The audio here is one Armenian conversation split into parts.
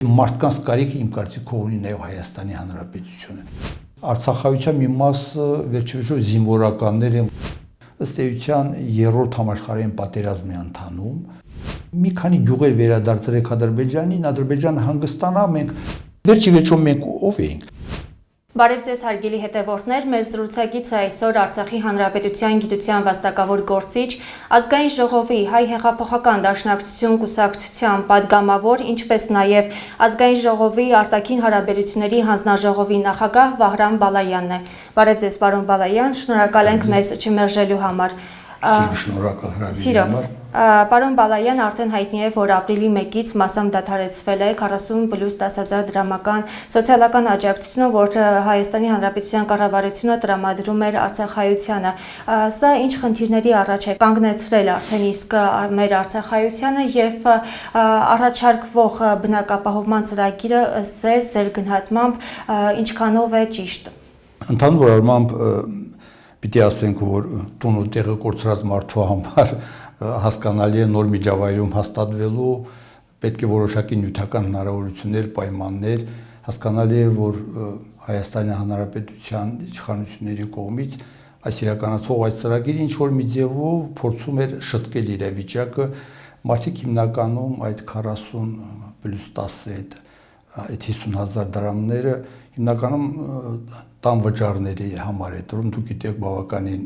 Մարդկանց կարիքը իմ կարծիքով ունի նաև Հայաստանի Հանրապետությունը։ Արցախայության մի մասը վերջիվերջով զինվորականներ են, ըստ էության երրորդ համաշխարհային պատերազմի ընթանում։ Մի քանի գյուղեր վերադարձել եք Ադրբեջանին, Ադրբեջանը հանգստանա, մենք վերջիվերջով մենք ով էինք։ Բարև ձեզ հարգելի հետևորդներ, մեր զրուցակիցը այսօր Արցախի Հանրապետության գիտության վաստակավոր գործիչ, Ազգային ժողովի Հայ հեղափոխական դաշնակցություն կուսակցության падգամավոր, ինչպես նաև Ազգային ժողովի արտաքին հարաբերությունների հանձնաժողովի նախագահ Վահրամ Բալայանն է։ Բարև ձեզ, պարոն Բալայան, շնորհակալ ենք մեզ չմերժելու համար։ Շնորհակալ հրավերի համար։ Պարոն Բալայան, արդեն հայտնի է, որ ապրիլի 1-ից մասամբ դադարեցվել է 40+10,000 դրամական սոցիալական աջակցությունը, որ Հայաստանի Հանրապետության կառավարությունը տրամադրում էր արցախայությանը։ Սա ինչ խնդիրների առաջ է կանգնեցրել արդեն իսկ մեր արցախայությանը եւ առաջարկվող բնակապահովման ծրագիրը ըստ ձեր գնահատմամբ ինչքանով է ճիշտ։ Ընդհանուր առմամբ պիտի ասենք, որ տուն ու տեղը կորցրած մարդու համար հասկանալի է նոր միջավայրում հաստատվելու, պետք է որոշակի նյութական հնարավորություններ, պայմաններ, հասկանալի է, որ Հայաստանի Հանրապետության իշխանությունների կողմից այս իրականացող այս ծրագիրը ինչ որ մի ձևով փորձում էր շտկել իրավիճակը, մարդիկ հիմնականում այդ 40+10 այդ 50,000 դրամները հիմնականում տան վճարների համար է դրում, դուք գիտեք բավականին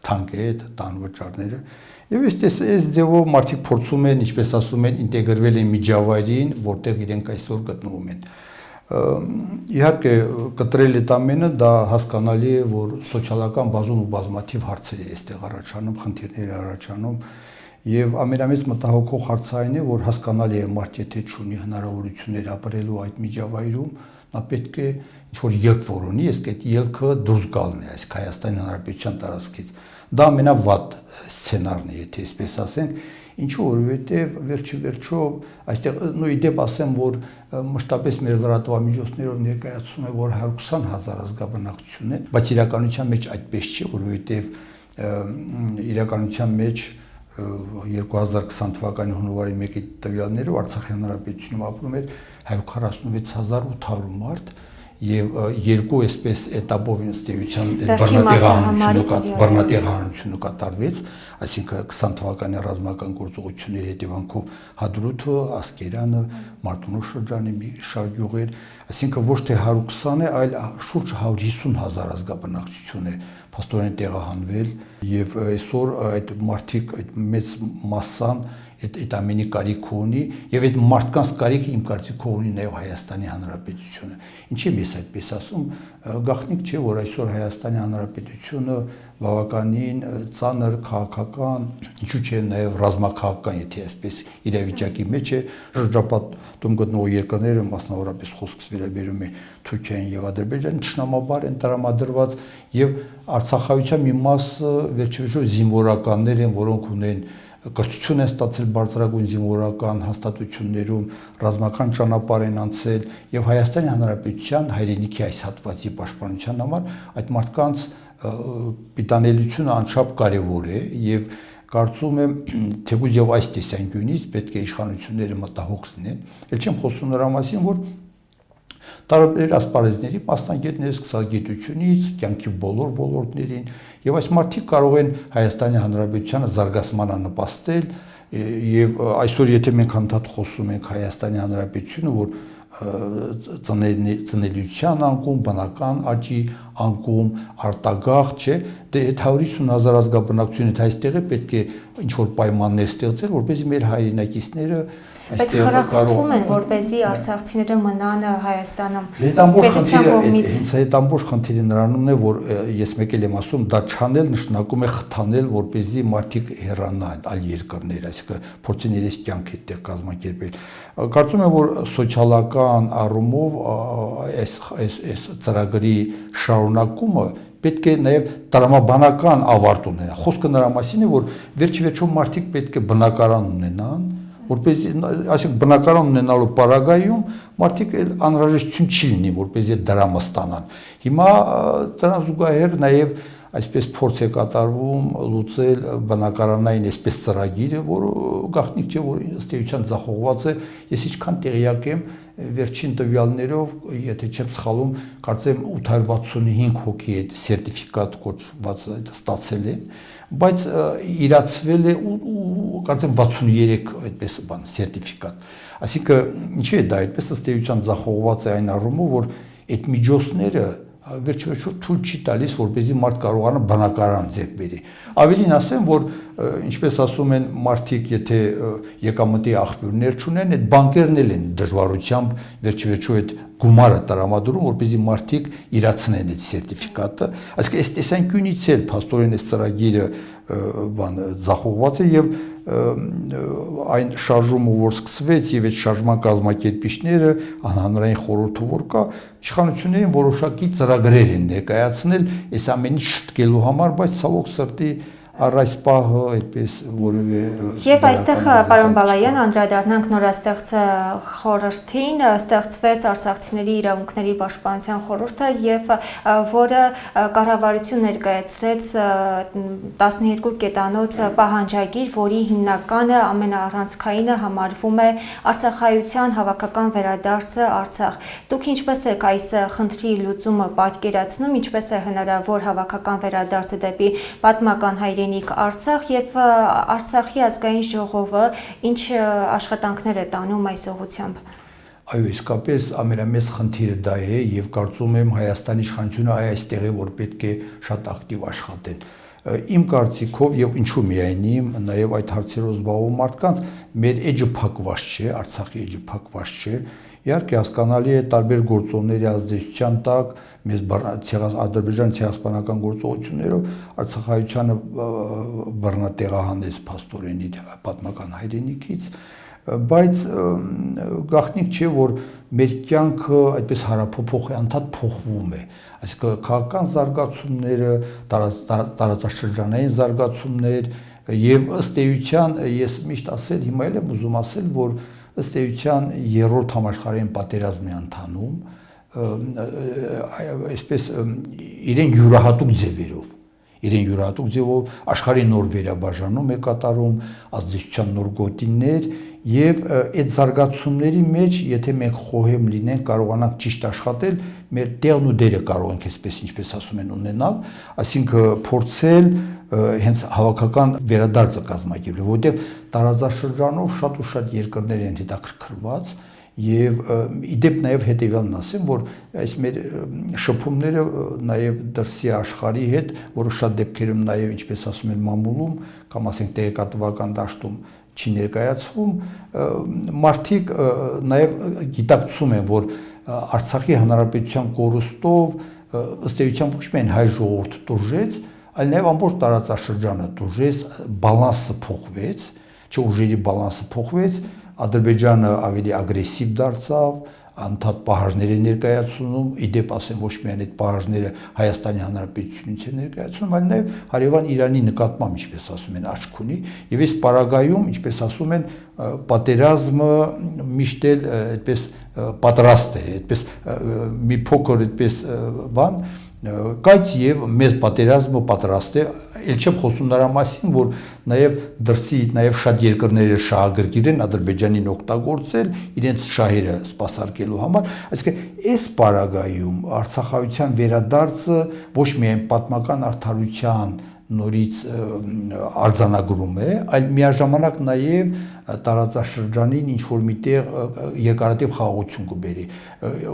թանկ է այդ տան վճարները եւ այս ձևով մարդիկ փորձում են, ինչպես ասում են, ինտեգրվել են միջավայրին, որտեղ իրենք այսօր գտնվում են։ Իհարկե կտրել այդ ամենը դա հասկանալի է, որ սոցիալական բազում ու բազմաթիվ հարցեր է այստեղ առաջանում, խնդիրներ առաջանում եւ ամենամեծ մտահոգող հարցը այն է, որ հասկանալի է մարդ եթե չունի հնարավորություններ ապրելու այդ միջավայրում, նա պետք է ինչ-որ ելք որոնի, իսկ այդ ելքը դուրս գալն է այս Հայաստանի Հանրապետության տարածքից։ Դա ամենավատ սցենարն է, եթե այսպես ասենք, ինչու որովհետև վերջիվերջով այստեղ իդեպ ասեմ, որ մշտապես մեր լրատվամիջոցներով ներկայացում է, որ 120,000 ազգաբնակություն է, բայց իրականության մեջ այդպես չէ, որովհետև իրականության մեջ 2020 թվականի հունվարի 1-ի տվյալներով Արցախի Հանրապետությունում ապրում էր 146,800 մարդ եւ երկու այսպես этаպով ըստ էության բռնատեղանությունը կատարվեց, այսինքն 20 թվականի ռազմական գործողությունների հետևանքով Հադրութը, Ասկերանը, Մարտունու շրջանի մի շարք գյուղեր, այսինքն ոչ թե 120 է, այլ շուրջ 150,000 ազգաբնակչություն է փաստորեն տեղահանվել եւ այսօր այդ մարդիկ այդ մեծ մասսան այդ ամենի կարիք ունի եւ այդ մարդկանց կարիքը իմ կարծիքով ունի նաեւ Հայաստանի Հանրապետությունը։ Ինչի՞ եմ ես այդպես ասում, գաղտնիք չէ, որ այսօր Հայաստանի Հանրապետությունը բավականին ծանր քաղաքական, ինչու՞ չէ նաեւ ռազմաքաղաքական, եթե այսպես իրավիճակի մեջ է, շրջապատում գտնվող երկրները, մասնավորապես խոսքս վերաբերում է Թուրքիային եւ Ադրբեջանին, ճշնամաբար են տրամադրված եւ Արցախայության մի մասը վերջիվերջով զինվորականներ են, որոնք ունեն կրթություն են ստացել բարձրագույն զինվորական հաստատություններում, ռազմական ճանապարհ են անցել եւ Հայաստանի Հանրապետության հայրենիքի այս հատվածի պաշտպանության համար այդ մարդկանց պիտանելիությունը անչափ կարեւոր է եւ կարծում եմ թեւուզ եւ այս տեսանկյունից պետք է իշխանությունները մտահոգ լինեն։ Էլ չեմ խոսում նրա մասին, որ տարբեր ասպարեզների մասնագետներ սկսած գիտությունից, կյանքի բոլոր ոլորտներին եւ այս մարդիկ կարող են Հայաստանի Հանրապետությանը զարգացմանը նպաստել եւ այսօր եթե մենք հանդարտ խոսում ենք Հայաստանի Հանրապետությունը, որ ծնելիության անկում, բնական աճի անկում, արտագաղթ չէ, դե 150,000 ազգաբնակություն այստեղ է պետք է ինչ-որ պայմաններ ստեղծել, որպեսզի մեր հայրենակիցները Բայց խրախուսվում են, որպեսզի արցախցիները մնան Հայաստանում։ Այդ ամբողջ խնդիրը նրանում է, որ ես մեկ էլ եմ ասում, դա չանել նշանակում է խթանել, որպեսզի մարդիկ հեռանան այլ երկրներ, այսինքն փորձեն իրենց կյանքը այդտեղ կազմակերպել։ Կարծում եմ, որ սոցիալական առումով այս ծրագրի շարունակումը պետք է նաև տրամաբանական ավարտ ունենա։ Խոսքը նրա մասին է, որ վերջիվերջով մարդիկ պետք է բնակարան ունենան, որպեսզի այսինքն բնակարան ունենալու պարագայում մարդիկ անհրաժեշտություն չի լինի, որպեսզի դրամը ստանան։ Հիմա դրան զուգահեռ նաև այսպես փորձ է կատարվում լուծել բնակարանային այսպես ծրագիրը, որը գաղտնիք չէ, որ ըստ էության ձախողված է։ Ես ինչքան տեղյակ եմ, վերջին տվյալներով, եթե չեմ սխալվում, կարծեմ 865 հոգի այդ սերտիֆիկատ կոչված ստացել են, բայց իրացվել է կարծեմ 63 այդպես բան սերտիֆիկատ։ Այսինքն ինչի է դա այդպես ըստ էության ձախողված է այն առումով, որ այդ միջոցները վերջիվերջո թույլ չի տալիս, որպեսզի մարդ կարողանա բնակարան ձեռք բերի։ Ավելին ասեմ, որ ինչպես ասում են մարդիկ, եթե եկամտի աղբյուրներ չունեն, այդ բանկերն էլ են դժվարությամբ վերջիվերջո այդ գումարը տրամադրում, որպեսզի մարդիկ իրացնեն այդ սերտիֆիկատը։ Այսինքն այս տեսանկյունից էլ փաստորեն այս ծրագիրը ձախողված է եւ այն շարժումը, որ սկսվեց եւ այդ շարժման կազմակերպիչները հանրային խորհուրդը որ կա, իշխանություններին որոշակի ծրագրեր են ներկայացնել այս ամենի շտկելու համար, բայց ցավոք սրտի առ այս պահը այդպես որևէ Եվ այստեղ պարոն Բալայան անդրադառնանք նորաստեղծ խորհրդին, ստեղծվեց Արցախցիների իրավունքների պաշտպանության խորհուրդը եւ որը կառավարություն ներկայացրեց 12 կետանոց պահանջագիր, որի հիմնականը ամենաառանցքայինը համարվում է արցախայության հավաքական վերադարձը Արցախ։ Դուք ինչպես եք այս խնդրի լուծումը պատկերացնում, ինչպես է հնարավոր հավաքական վերադարձը դեպի պատմական հայրենիք Արցախ եւ Արցախի ազգային ժողովը ինչ աշխատանքներ է տանում այս ուղղությամբ։ Այո, իսկապես ամենամեծ խնդիրը դա է եւ կարծում եմ Հայաստանի իշխանությունը այստեղ է, որ պետք է շատ ակտիվ աշխատեն։ Իմ կարծիքով եւ ինչու միայն իմ, նաեւ այդ հարցերով զբաղվող մարդկանց մեր էջը փակված չէ, Արցախի էջը փակված չէ։ Իհարկե հասկանալի է տարբեր գործոնների ազդեցության տակ մեզ Ադրբեջանի ցեղասպանական գործողություններով Արցախայությանը բռնատեղահանեց փաստորեն իր պատմական հայրենիքից, բայց գաղտնիք չէ, որ մեր կյանքը այդպես հարափոփող է, անդադ փոխվում է։ Այսինքն քաղաքական զարգացումները, տարածաշրջանային զարգացումներ եւ ըստ էության ես միշտ ասել, հիմա էլ եմ ուզում ասել, որ ըստ էության երրորդ համաշխարհային պատերազմն է ընթանում, այսպես իրեն յուրահատուկ ձևով աշխարհի նոր վերաբաժանում է կատարում, ազդեցության նոր գոտիներ եւ այդ զարգացումների մեջ, եթե մենք խոհեմ լինենք, կարողանանք ճիշտ աշխատել, մեր տեղն ու դերը կարող ենք այսպես ինչպես ասում են ունենալ, այսինքն փորձել հենց հավաքական վերադարձը կազմակերպել, որովհետեւ տարածաշրջանով շատ ու շատ երկրներ են հետաքրքրված եւ իդեպ նաեւ հետեւյալն ասեմ, որ այս մեր շփումները նաեւ դրսի աշխարհի հետ, որը շատ դեպքերում նաեւ ինչպես ասում են մամուլում կամ ասենք տեղեկատվական դաշտում չի ներկայացվում, մարդիկ նաեւ գիտակցում են, որ Արցախի հանրապետության կորուստով ըստ էության ոչ միայն հայ ժողովուրդը տուժեց, այլ նաեւ ամբողջ տարածաշրջանը տուժեց, բալանսը փոխվեց, ուժերի բալանսը փոխվեց, Ադրբեջանը ավելի ագրեսիվ դարձավ, անդադ պահանջներ է ներկայացնում, իդեպ ասեմ ոչ միայն այդ պահանջները Հայաստանի Հանրապետությունից է ներկայացնում, այլ նաև հարևան Իրանի նկատմամբ, ինչպես ասում են, աչք ունի, եւ այս պարագայում, ինչպես ասում են, պատերազմը միշտ էլ այդպես պատրաստ է, այդպես մի փոքր այդպես բան կայց եւ մեծ պատերազմը պատրաստ է, ել չեմ խոսում նրա մասին, որ նաեւ դրսի նաեւ շատ երկրները շահագրգիռ են Ադրբեջանին օգտագործել իրենց շահերը սպասարկելու համար, այսինքն այս պարագայում Արցախայության վերադարձը ոչ միայն պատմական արդարության նորից արձանագրում է, այլ միաժամանակ նաև տարածաշրջանին ինչ-որ միտեղ երկարատև խաղաղություն կբերի,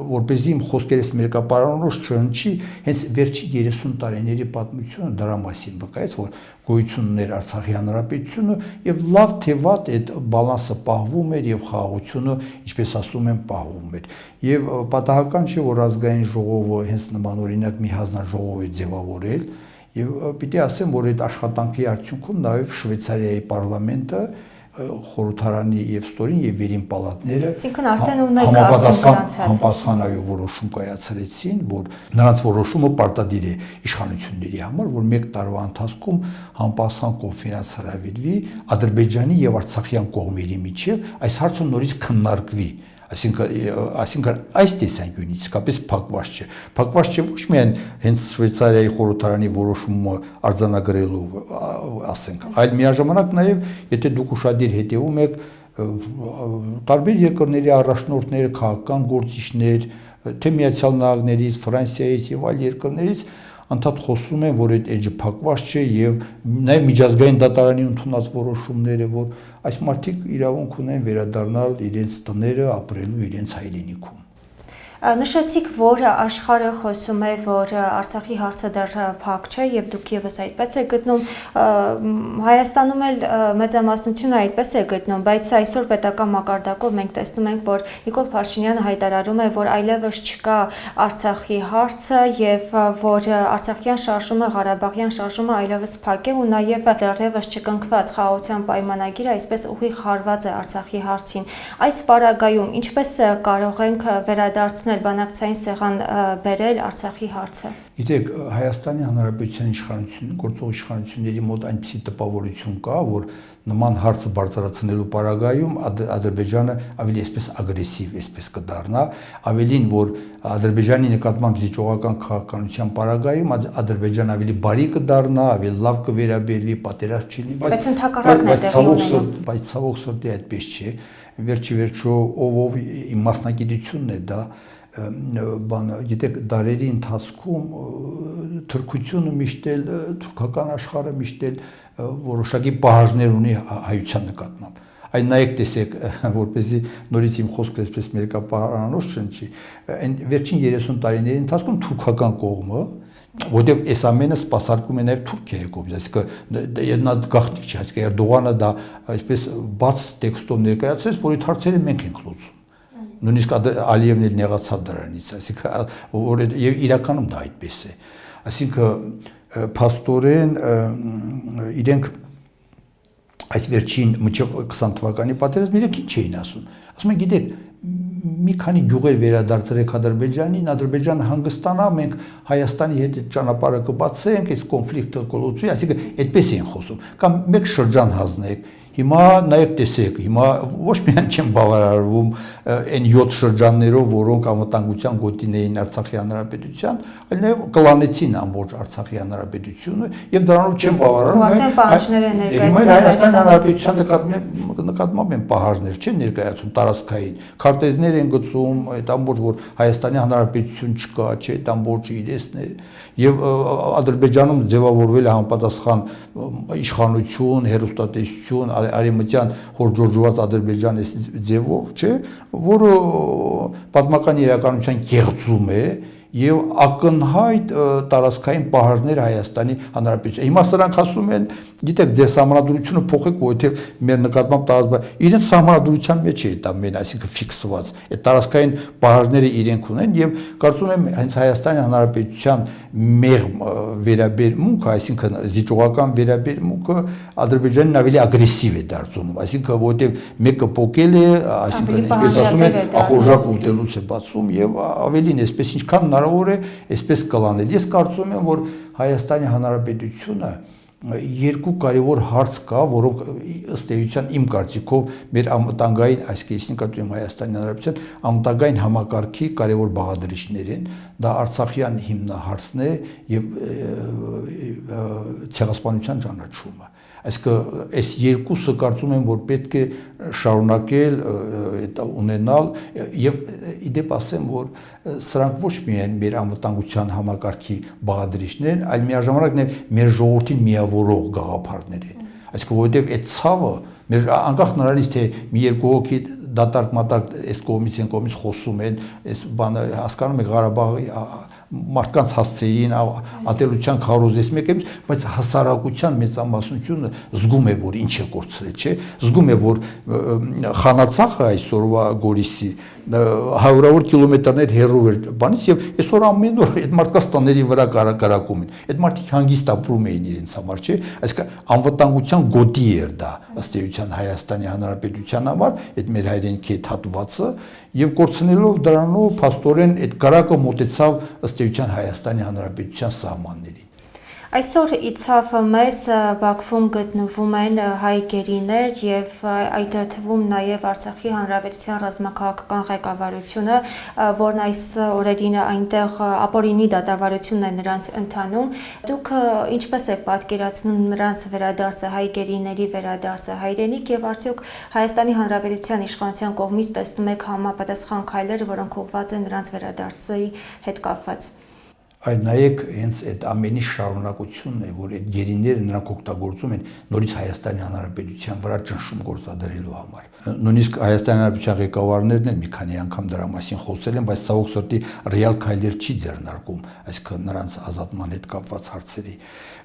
որպեսզի իմ խոսքերս մերկապարանորոշ չհնչի, հենց վերջի 30 տարիների պատմությունը դրա մասին վկայեց, որ գոյություն ուներ Արցախի հանրապետությունը եւ լավ թե վատ այդ բալանսը պահվում էր եւ խաղաղությունը, ինչպես ասում են, պահվում էր։ Եվ պատահական չէ, որ ազգային ժողովը հենց նմանօրինակ մի հանձնաժողով է ձևավորել, եւ պիտի ասեմ, որ այդ աշխատանքի արդյունքում նաեւ Շվեյցարիայի պարլամենտը խորհրդարանի եւ ստորին եւ վերին պալատները այսինքն արդեն ունեք համապատասխանային որոշում կայացրեցին, որ նրանց որոշումը պարտադիր է իշխանությունների համար, որ 1 տարվա ընթացքում համապատասխան կոնֆերանս հրավիրվի Ադրբեջանի եւ Արցախյան կողմերի միջև այս հարցը նորից քննարկվի։ Այսինքն այս տեսանկյունից իսկապես փակված չէ ոչ միայն հենց Շվեյցարիայի խորհրդարանի որոշումը արձանագրելով, ասենք, այլ միաժամանակ նաև եթե դուք ուշադիր հետևում եք տարբեր երկրների առաջնորդները, քաղաքական գործիչներ, թե Միացյալ Նահանգներից, Ֆրանսիայից եւ այլ երկրներից անդադ խոսում են, որ այդ էջը փակված չէ եւ նաեւ միջազգային դատարանի ընդունած որոշումները, որ այս մարդիկ իրավունք ունեն վերադառնալ իրենց տները, ապրելու իրենց հայրենիքում։ Նշեցիք, որ աշխարհը խոսում է, որ Արցախի հարցը դեռ փակ չէ եւ դուք եւս այդպես եք գտնում, Հայաստանում էլ մեծամասնությունը այդպես է գտնում, բայց այսօր պետական մակարդակով մենք տեսնում ենք, որ Նիկոլ Փաշինյանը հայտարարում է, որ այլևս չկա Արցախի հարցը եւ որ Արցախյան շարժումը, Ղարաբաղյան շարժումը այլևս փակ է ու նաեւ դեռևս չկնքված խաղաղության պայմանագիրը այսպես ուղիղ հարված է Արցախի հարցին։ Այս պարագայում ինչպես կարող ենք վերադարձնել բանակցային սեղան բերել Արցախի հարցը։ Գիտեք, Հայաստանի Հանրապետության գործող իշխանությունների մոտ այնպիսի տպավորություն կա, որ նման հարցը բարձրացնելու պարագայում Ադրբեջանը ավելի այսպես ագրեսիվ այսպես կդառնա, ավելին որ Ադրբեջանի նկատմամբ զիջողական քաղաքականության պարագայում Ադրբեջանը ավելի բարի կդառնա, ավելի լավ կվերաբերվի, պատերազմ չի լինի, բայց ընդհակառակն է տեղի ունենում։ Բայց ցավոք սրտի այդպես չէ։ Վերջիվերջո ով իմ մասնագիտությունն է դա, գիտեք, դարերի ընթացքում թուրքությունը միշտ էլ թուրքական աշխարհը միշտ էլ որոշակի պահանջներ ունի հայության նկատմամբ։ Այն նայեք տեսեք, որպեսզի նորից իմ խոսքը այսպես մերկապահարանոց չընչի, այն վերջին 30 տարիների ընթացքում թուրքական կողմը, որտեղ այս ամենը սպասարկում է նաև Թուրքիայի կողմից, այսինքն նա գաղտնիք չի, այսինքն Էրդողանը դա այսպես բաց տեքստով ներկայացրեց, որի հարցերը մենք ենք լուծում։ Նույնիսկ Ալիևն էլ նեղացավ դրանից, այսինքն որ եւ իրականում դա այդպես է։ Այսինքն փաստորեն իրենք այս վերջին մինչև 20 թվականի պատերազմը իրենք ինչ էին ասում։ Ասում են, գիտեք, մի քանի գյուղեր վերադարձրեք Ադրբեջանին, Ադրբեջանը հանգստանա, մենք Հայաստանի հետ այդ ճանապարհը կբացենք, այս կոնֆլիկտը կլուծվի, այսինքն այդպես էին խոսում։ Կամ մեկ շրջան հանձնեք։ Հիմա նայեք տեսեք, հիմա ոչ միայն չեն բավարարվում այն 7 շրջաններով, որոնք անվտանգության գոտին էին Արցախի հանրապետության, այլ նաև կլանեցին ամբողջ Արցախի հանրապետությունը եւ դրանով չեն բավարարվում։ Արդեն պահանջներ են ներկայացնում։ Հայաստանի հանրապետության նկատմամբ են պահանջներ չեն ներկայացում տարածքային։ Քարտեզներ են գծում, այդ ամբողջ որ Հայաստանի հանրապետություն չկա, չէ, այդ ամբողջը իրենցն է եւ Ադրբեջանում ձևավորվել է համապատասխան իշխանություն, հերոստատեսություն, արևմտյան հորժորժված Ադրբեջան այս ձևով, չէ, որը պատմական իրականության կեղծում է եւ ակնհայտ տարածքային պահանջներ Հայաստանի Հանրապետության։ Հիմա սրանք ասում են, գիտեք, ձեր սահմանադրությունը փոխեք, որովհետեւ մեր նկատմամբ տարածք, իրենց սահմանադրության մեջ է դա մեն, այսինքն ֆիքսված։ Այդ տարածքային պահանջները իրենք ունեն եւ կարծում եմ հենց Հայաստանի Հանրապետության մեղմ վերաբերմունքը, այսինքն զիջողական վերաբերմունքը Ադրբեջանին ավելի ագրեսիվ է դարձնում, այսինքն որովհետեւ մեկը փոկել է, այսինքն ինչպես ասում են, ախորժակ ուտելուց է բացում եւ ավելին այսպես ինչքան հնարավոր է այսպես կլանել։ Ես կարծում եմ, որ Հայաստանի Հանրապետությունը երկու կարևոր հարց կա, որոնք ըստ էության իմ կարծիքով մեր անվտանգային, այսինքն կատում Հայաստանի Հանրապետության անվտանգային համակարգի կարևոր բաղադրիչներ են։ Դա Արցախյան հիմնահարցն է եւ ցեղասպանության ճանաչումը։ Այսինքն այս երկուսը կարծում եմ, որ պետք է շարունակել ունենալ եւ իդեպ ասեմ, որ սրանք ոչ միայն մեր անվտանգության համակարգի բաղադրիչներ են, այլ միաժամանակ նաեւ մեր ժողովրդին միավորող գաղափարներ են։ Այսինքն որովհետեւ այդ ցավը մեր անկախ նրանից թե մի երկու հոգի դատարկ-մատարկ այս կողմից են կողմից խոսում են, այս բանը հասկանում եք Ղարաբաղի մարդկանց հասցեին ատելության քարոզես մեկը, բայց հասարակության մեծամասնությունը զգում է, որ ինչ է կորցրել, չէ, զգում է, որ Խանացախը այսօրվա Գորիսի հարյուրավոր կիլոմետրներ հեռու էր բանից եւ այսօր ամեն օր այդ մարդկանց տների վրա կարակարակում են։ Այդ մարդիկ հանգիստ ապրում էին իրենց համար, չէ, այսինքն անվտանգության գոտի էր դա ըստ էության Հայաստանի Հանրապետության համար, այդ մեր հայրենիքի հետ հատվածը եւ կորցնելով դրանով փաստորեն այդ կարակը մոտեցավ ըստ էության Հայաստանի Հանրապետության սահմաններին։ Այսօր իցավ մեզ Բաքվում գտնվում են հայ գերիներ եւ այդ թվում նաեւ Արցախի Հանրապետության ռազմաքաղաքական ղեկավարությունը, որն այս օրերին այնտեղ ապօրինի դատավարությունն է նրանց ընթանում։ Դուք ինչպես եք պատկերացնում նրանց վերադարձը, հայ գերիների վերադարձը հայրենիք եւ արդյոք Հայաստանի Հանրապետության իշխանության կողմից տեսնում եք համապատասխան քայլեր, որոնք ուղղված են նրանց վերադարձի հետ կապված։ Այդ նայեք հենց այդ ամենի շարունակությունն է, որ այդ գերիները նրանք օգտագործում են նորից Հայաստանի Հանրապետության վրա ճնշում գործադրելու համար։ Նույնիսկ Հայաստանի Հանրապետության ղեկավարներն էլ մի քանի անգամ դրա մասին խոսել են, բայց ցավոք սրտի ռեալ քայլեր չի ձեռնարկում, այսինքն նրանց ազատման հետ կապված հարցերի։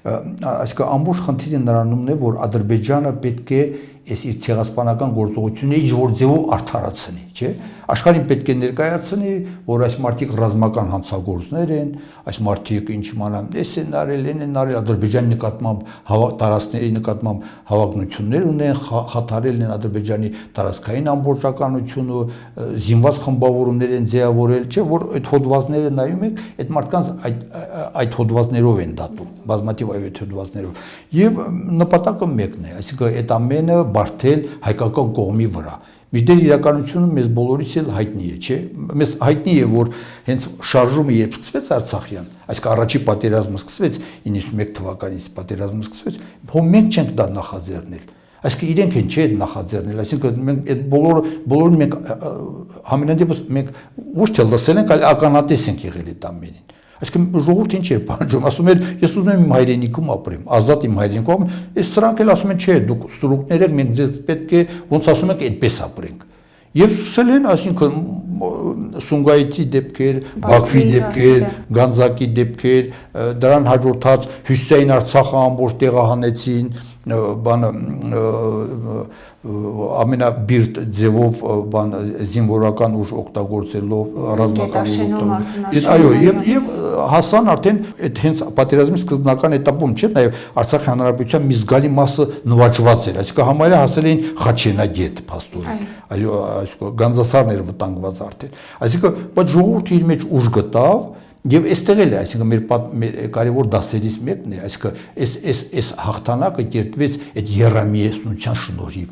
Այսինքն ամբողջ խնդիրը նրանումն է, որ Ադրբեջանը պետք է այս իր ցեղասպանական գործողությունները ինչ-որ ձևով արդարացնի, չէ՞։ Աշխարհին պետք է ներկայացնի, որ այս մարդիկ ռազմական հանցագործներ են, այս մարդիկ ինչ իմանամ, էս են արել, են արել, Ադրբեջանի նկատմամբ տարածքների նկատմամբ հավակնություններ ունեն, խաթարել են Ադրբեջանի տարածքային ամբողջականությունը, զինված խմբավորումներ են ձևավորել, չէ՞, որ այդ հոդվածները նայում եք, այդ մարդկանց այդ հոդվածներով են դատում, բազմաթիվ այդ հոդվածներով։ Եվ նպատակը մեկն է, այսինքն այդ ամենը բարթել հայկական կողմի վրա։ Միջդեռ իրականությունը մեզ բոլորիս էլ հայտնի է, չէ՞։ Մեզ հայտնի է, որ հենց շարժումը երբ սկսվեց Արցախյան, այսինքն առաջի պատերազմը սկսվեց 91 թվականից պատերազմը սկսվեց, մենք չենք դա նախաձեռնել։ Այսինքն իրենք են չէ այդ նախաձեռնել, այսինքն մենք այդ բոլորը մենք համենայնդեպս մենք ոչ թե լսել ենք, այլ ականատես ենք եղել այդ ամենին։ Այսինքն ժողովուրդը ինչ է պահանջում, ասում էր, ես ուզում եմ իմ հայրենիքում ապրեմ, ազատ իմ հայրենիքում, այս սրանք էլ ասում են, չէ, դուք ստրուկներ եք, մենք ձեզ պետք է ոնց ասում եք, այդպես ապրենք։ Եվ սկսել են, այսինքն Սումգայիթի դեպքեր, Բաքվի դեպքեր, Գանձակի դեպքեր, դրան հաջորդած Հյուսիսային Արցախը ամբողջ տեղահանեցին, բանը ամենաբիրտ ձևով բան զինվորական ուժ օգտագործելով ռազմական ուժ։ Այո, եւ հասան արդեն այդ հենց պատերազմի սկզբնական этаպում, չէ՞, նաեւ Արցախի Հանրապետության մի զգալի մասը նվաճված էր, այսինքն համարյա հասել էին Խաչենագետ փաստորեն։ Այո, այսինքն Գանձասարներ վտանգված արդեն։ Այսինքն, բայց ժողովուրդը իր մեջ ուժ գտավ եւ այստեղ էլ է, այսինքն մեր կարևոր դասերից մեկն է, այսինքն այս հաղթանակը կերտվեց այդ երամիեսնության շնորհիվ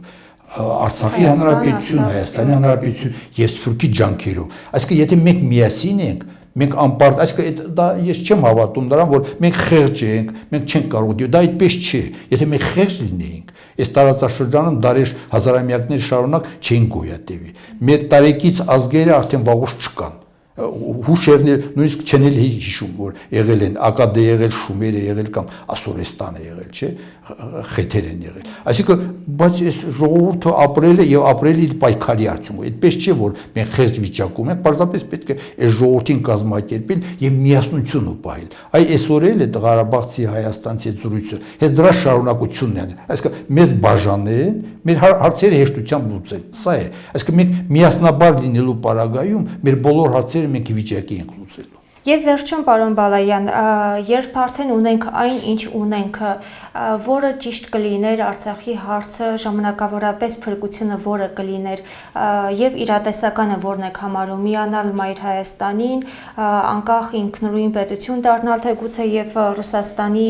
Արցախի Հանրապետություն, Հայաստանի Հանրապետություն եւ Սփյուռքի ջանքերով։ Այսինքն եթե մենք միասին ենք, մենք անպարտ, այսինքն դա ես չեմ հավատում դրան, որ մենք խեղճ ենք, մենք չենք կարող, դա այդպես չէ։ Եթե մենք խեղճ լինեինք, այս տարածաշրջանում դարեր հազարամյակներ շարունակ չէին գոյատևի։ Մեր տարեկից ազգերը արդեն վաղուց չկան։ Հուշերներ նույնիսկ չեն էլ հիշում, որ եղել են Ակադը եղել, Շումերը եղել կամ Ասորեստանը եղել, չէ, խեթեր են եղել։ Այսինքն, բայց այս ժողովուրդը ապրել է եւ ապրել իր պայքարի արդյունքում։ Այդպես չէ, որ մենք խեղճ վիճակում ենք, պարզապես պետք է այս ժողովրդին կազմակերպել եւ միասնությունը պահել։ Այ այսօր էլ այդ Ղարաբաղցի հայաստանցի այդ զրույցը, հենց դրա շարունակությունն է։ Այսինքն, մեզ բաժանեն, մեր հարցերը հեշտությամբ լուծեն։ Սա է։ Այսինքն, մենք միասնաբար լինելու պարագայում մեր բոլոր հարցերը մենք վիճակի ենք լուծելու։ Եվ վերջում, պարոն Բալայան, երբ արդեն ունենք այն, ինչ ունենք, որը ճիշտ կլիներ Արցախի հարցը, ժամանակավորապես փրկությունը որը կլիներ, եւ իրատեսականը որն եք համարում, միանալ Մայր Հայաստանին, անկախ ինքնուրույն պետություն դառնալ, թե գուցե եւ Ռուսաստանի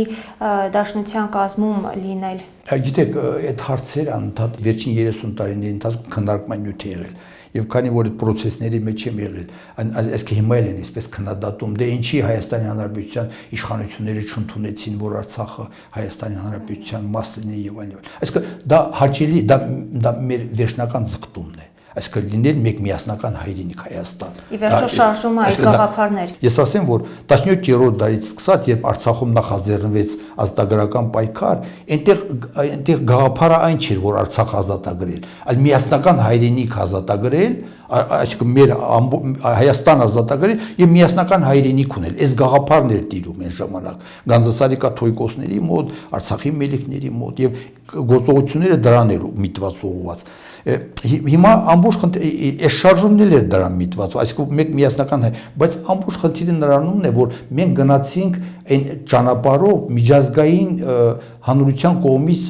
Դաշնության կազմում լինել։ Գիտեք, այդ հարցերը անընդհատ վերջին 30 տարիների ընթացքում քննարկման նյութ է եղել։ Եվ քանի որ այդ process-ների մեջ եմ եղել, այսինքն հիմա էլ են այսպես քննադատում, դե ինչի Հայաստանի Հանրապետության իշխանությունները չընդունեցին, որ Արցախը Հայաստանի Հանրապետության մասն է եւ այլն։ Այսինքն դա հաճելի, դա մեր վերջնական ձգտումն է։ Այսինքն լինել մեկ միասնական հայրենիք Հայաստան։ Ի վերջո շարժումը այդ գաղափարներ։ Ես ասեմ, որ 17-րդ դարից սկսած, երբ Արցախում նախաձեռնվեց ազատագրական պայքար, այնտեղ գաղափարը այն չէր, որ Արցախ ազատագրել, այլ միասնական հայրենիք ազատագրել, այսինքն մեր Հայաստան ազատագրել եւ միասնական հայրենիք ունել։ Այս գաղափարն էր տիրում այն ժամանակ Գանձասարի կաթողիկոսների մոտ, Արցախի մելիքների մոտ եւ գործողությունները դրան էր միտված ուղղված։ Հիմա ամբողջ այս շարժումն էլ էր դրան միտված, այսինքն մեկ միասնական, բայց ամբողջ խնդիրը նրանումն է, որ մենք գնացինք այն ճանապարհով միջազգային հանրության կողմից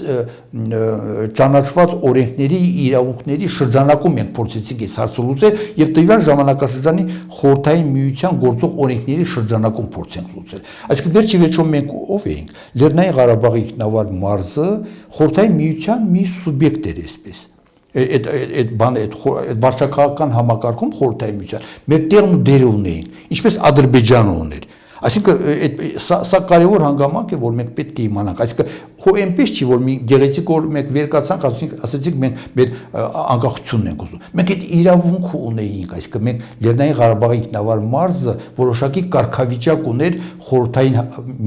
ճանաչված օրենքների իրավունքների շրջանակում մենք փորձեցինք այս հարցը լուծել եւ տվյալ ժամանակաշրջանի խորհրդային միության գործող օրենքների շրջանակում փորձենք լուծել։ Այսինքն վերջի վերջում մենք ով էինք։ Լեռնային Ղարաբաղի ինքնավար մարզը խորհրդային միության մի սուբյեկտ էր այսպես։ Այդ վարչակարգական համակարգում խորհրդային միության մեր տեղն ու դերը ունեին, ինչպես Ադրբեջանը ուներ։ Այսինքն սա կարևոր հանգամանք է, որ մենք պետք է իմանանք, այսինքն հո այնպես չի, որ մի գեղեցիկ օր մենք վեր կացանք, ասացինք մենք մեր անկախությունն ենք ուզում։ Մենք այդ իրավունքը ունեինք, այսինքն մենք Լեռնային Ղարաբաղի ինքնավար մարզը որոշակի կարգավիճակ ուներ խորհրդային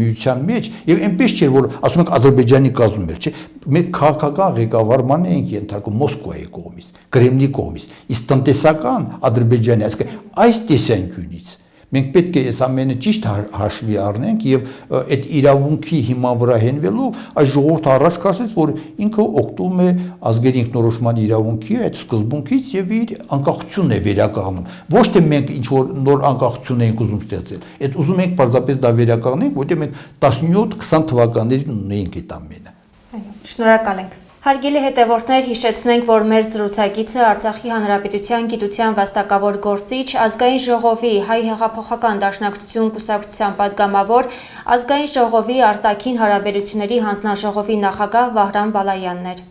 միության մեջ, եւ այնպես չէր, որ ասում ենք Ադրբեջանի կազմում էր, չէ՞։ Մենք քաղաքական ղեկավարման էինք ենթարկում Մոսկվայի կողմից, Կրեմլի կողմից, իսկ տնտեսական Ադրբեջանի, այսինքն այս տեսանկյունից մենք պետք է այս ամենը ճիշտ հաշվի առնենք եւ այդ իրավունքի հիման վրա հենվելով այս ժողովուրդը առաջ կասեց, որ ինքը օգտվում է ազգերի ինքնորոշման իրավունքի այդ սկզբունքից եւ իր անկախությունն է վերականգնում։ Ոչ թե մենք ինչ որ նոր անկախություն ենք ուզում ստեղծել, այդ ուզում ենք պարզապես դա վերականգնենք, որտեղ մենք 17-20 թվականներին ունեինք այդ ամենը։ Այո, շնորհակալ ենք։ Հարգելի հետևորդներ, հիշեցնենք, որ մեր զրուցակիցը Արցախի Հանրապետության գիտության վաստակավոր գործիչ, Ազգային ժողովի Հայ հեղափոխական դաշնակցություն կուսակցության պատգամավոր, Ազգային ժողովի արտաքին հարաբերությունների հանձնաժողովի նախագահ Վահրամ Բալայանն էր։